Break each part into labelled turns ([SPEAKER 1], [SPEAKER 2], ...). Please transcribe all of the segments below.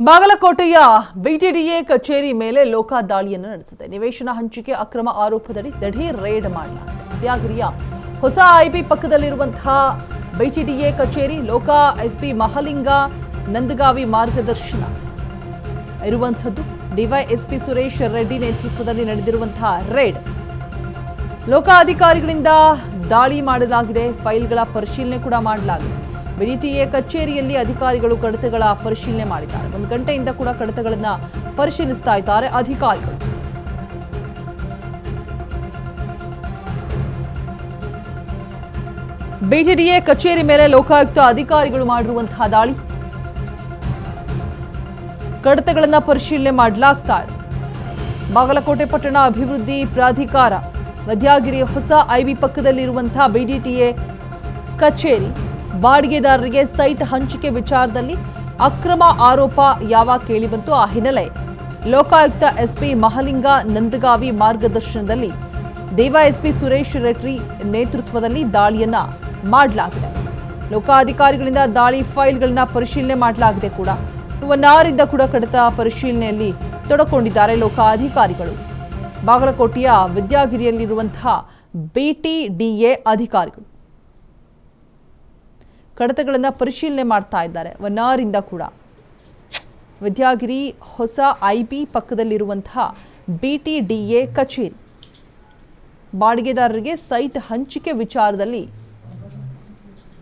[SPEAKER 1] ಬಾಗಲಕೋಟೆಯ ಬಿಟಿಡಿಎ ಕಚೇರಿ ಮೇಲೆ ಲೋಕಾದಾಳಿಯನ್ನು ನಡೆಸಿದೆ. ನಿವೇಶನ ಹಂಚಿಕೆ ಅಕ್ರಮ ಆರೋಪದಡಿ ದಿಢೀರ್ ರೇಡ್ ಮಾಡಲಾಗಿದೆ. ವಿದ್ಯಾಗಿರಿಯ ಹೊಸ ಐಬಿ ಪಕ್ಕದಲ್ಲಿರುವಂತಹ ಬಿಟಿಡಿಎ ಕಚೇರಿ ಲೋಕಾ ಎಸ್ಪಿ ಮಹಲಿಂಗ ನಂದಗಾವಿ ಮಾರ್ಗದರ್ಶನ ಇರುವಂಥದ್ದು. ಡಿವೈಎಸ್ಪಿ ಸುರೇಶ್ ರೆಡ್ಡಿ ನೇತೃತ್ವದಲ್ಲಿ ನಡೆದಿರುವಂತಹ ರೇಡ್. ಲೋಕಾ ಅಧಿಕಾರಿಗಳಿಂದ ದಾಳಿ ಮಾಡಲಾಗಿದೆ. ಫೈಲ್ಗಳ ಪರಿಶೀಲನೆ ಕೂಡ ಮಾಡಲಾಗಿದೆ. ಬಿಟಿಡಿಎ ಕಚೇರಿಯಲ್ಲಿ ಅಧಿಕಾರಿಗಳು ಕಡತಗಳ ಪರಿಶೀಲನೆ ಮಾಡಿದ್ದಾರೆ. 1 ಗಂಟೆಯಿಂದ ಕೂಡ ಕಡತಗಳನ್ನು ಪರಿಶೀಲಿಸ್ತಾ ಇದ್ದಾರೆ ಅಧಿಕಾರಿಗಳು. ಬಿಟಿಡಿಎ ಕಚೇರಿ ಮೇಲೆ ಲೋಕಾಯುಕ್ತ ಅಧಿಕಾರಿಗಳು ಮಾಡಿರುವಂತಹ ದಾಳಿ. ಕಡತಗಳನ್ನು ಪರಿಶೀಲನೆ ಮಾಡಲಾಗ್ತಾ ಇದೆ. ಬಾಗಲಕೋಟೆ ಪಟ್ಟಣ ಅಭಿವೃದ್ಧಿ ಪ್ರಾಧಿಕಾರ ವಿದ್ಯಾಗಿರಿ ಹೊಸ ಐಬಿ ಪಕ್ಕದಲ್ಲಿರುವಂತಹ ಬಿಟಿಡಿಎ ಕಚೇರಿ ಬಾಡಿಗೆದಾರರಿಗೆ ಸೈಟ್ ಹಂಚಿಕೆ ವಿಚಾರದಲ್ಲಿ ಅಕ್ರಮ ಆರೋಪ ಯಾವಾಗ ಕೇಳಿಬಂತು, ಆ ಹಿನ್ನೆಲೆ ಲೋಕಾಯುಕ್ತ ಎಸ್ಪಿ ಮಹಲಿಂಗ ನಂದಗಾವಿ ಮಾರ್ಗದರ್ಶನದಲ್ಲಿ ಡಿವೈಎಸ್ಪಿ ಸುರೇಶ್ ರೆಡ್ಡಿ ನೇತೃತ್ವದಲ್ಲಿ ದಾಳಿಯನ್ನ ಮಾಡಲಾಗಿದೆ. ಲೋಕಾಧಿಕಾರಿಗಳಿಂದ ದಾಳಿ ಫೈಲ್ಗಳನ್ನ ಪರಿಶೀಲನೆ ಮಾಡಲಾಗಿದೆ. ಕೂಡ 1 ಅವರಿಂದ ಕೂಡ ಕಡತ ಪರಿಶೀಲನೆಯಲ್ಲಿ ತೊಡಕೊಂಡಿದ್ದಾರೆ ಲೋಕಾಧಿಕಾರಿಗಳು. ಬಾಗಲಕೋಟೆಯ ವಿದ್ಯಾಗಿರಿಯಲ್ಲಿರುವಂತಹ ಬಿಟಿಡಿಎ ಅಧಿಕಾರಿಗಳು ಕಡತಗಳನ್ನು ಪರಿಶೀಲನೆ ಮಾಡ್ತಾ ಇದ್ದಾರೆ. 1 ಅವರಿಂದ ಕೂಡ ವಿದ್ಯಾಗಿರಿ ಹೊಸ ಐಬಿ ಪಕ್ಕದಲ್ಲಿರುವಂತಹ ಬಿಟಿಡಿಎ ಕಚೇರಿ ಬಾಡಿಗೆದಾರರಿಗೆ ಸೈಟ್ ಹಂಚಿಕೆ ವಿಚಾರದಲ್ಲಿ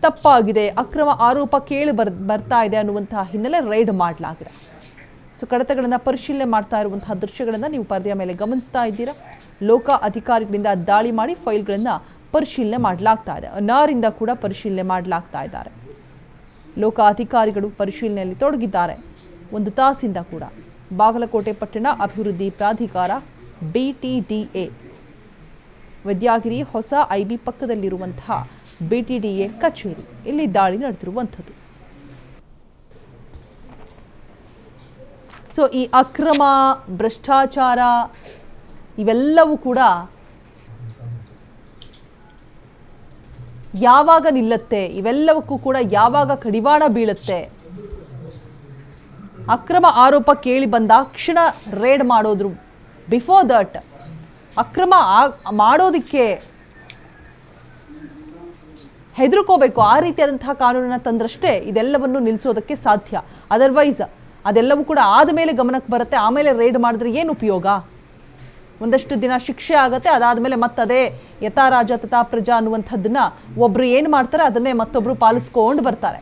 [SPEAKER 1] ತಪ್ಪಾಗಿದೆ, ಅಕ್ರಮ ಆರೋಪ ಕೇಳಿ ಬರ್ತಾ ಇದೆ ಅನ್ನುವಂತಹ ಹಿನ್ನೆಲೆ ರೈಡ್ ಮಾಡಲಾಗಿದೆ. ಸೊ ಕಡತಗಳನ್ನು ಪರಿಶೀಲನೆ ಮಾಡ್ತಾ ಇರುವಂತಹ ದೃಶ್ಯಗಳನ್ನು ನೀವು ಪರದೆಯ ಮೇಲೆ ಗಮನಿಸ್ತಾ ಇದ್ದೀರಾ. ಲೋಕ ಅಧಿಕಾರಿಗಳಿಂದ ದಾಳಿ ಮಾಡಿ ಫೈಲ್ಗಳನ್ನು ಪರಿಶೀಲನೆ ಮಾಡಲಾಗ್ತಾ ಇದೆ. 1 ಅವರಿಂದ ಕೂಡ ಪರಿಶೀಲನೆ ಮಾಡಲಾಗ್ತಾ ಇದ್ದಾರೆ. ಲೋಕ ಅಧಿಕಾರಿಗಳು ಪರಿಶೀಲನೆಯಲ್ಲಿ ತೊಡಗಿದ್ದಾರೆ. 1 ತಾಸಿಂದ ಕೂಡ ಬಾಗಲಕೋಟೆ ಪಟ್ಟಣ ಅಭಿವೃದ್ಧಿ ಪ್ರಾಧಿಕಾರ ಬಿಟಿಡಿಎ ವಿದ್ಯಾಗಿರಿ ಹೊಸ ಐಬಿ ಪಕ್ಕದಲ್ಲಿರುವಂತಹ ಬಿಟಿಡಿಎ ಕಚೇರಿ ಇಲ್ಲಿ ದಾಳಿ ನಡೆದಿರುವಂಥದ್ದು. ಸೊ ಈ ಅಕ್ರಮ, ಭ್ರಷ್ಟಾಚಾರ ಇವೆಲ್ಲವೂ ಕೂಡ ಯಾವಾಗ ನಿಲ್ಲುತ್ತೆ, ಇವೆಲ್ಲವಕ್ಕೂ ಕೂಡ ಯಾವಾಗ ಕಡಿವಾಣ ಬೀಳುತ್ತೆ? ಅಕ್ರಮ ಆರೋಪ ಕೇಳಿ ಬಂದಾಕ್ಷಣ ರೇಡ್ ಮಾಡೋದ್ರು. ಬಿಫೋರ್ ದಟ್ ಅಕ್ರಮ ಮಾಡೋದಕ್ಕೆ ಹೆದರ್ಕೋಬೇಕು. ಆ ರೀತಿಯಾದಂತಹ ಕಾನೂನನ್ನು ತಂದ್ರಷ್ಟೇ ಇದೆಲ್ಲವನ್ನು ನಿಲ್ಲಿಸೋದಕ್ಕೆ ಸಾಧ್ಯ. ಅದರ್ವೈಸ್ ಅದೆಲ್ಲವೂ ಕೂಡ ಆದಮೇಲೆ ಗಮನಕ್ಕೆ ಬರುತ್ತೆ. ಆಮೇಲೆ ರೇಡ್ ಮಾಡಿದ್ರೆ ಏನು ಉಪಯೋಗ? ಒಂದಷ್ಟು ದಿನ ಶಿಕ್ಷೆ ಆಗುತ್ತೆ. ಅದಾದಮೇಲೆ ಮತ್ತದೇ ಯಥಾ ರಾಜ ತಥಾ ಪ್ರಜಾ ಅನ್ನುವಂಥದ್ದನ್ನ ಒಬ್ರು ಏನು ಮಾಡ್ತಾರೆ ಅದನ್ನೇ ಮತ್ತೊಬ್ರು ಪಾಲಿಸ್ಕೊಂಡು ಬರ್ತಾರೆ.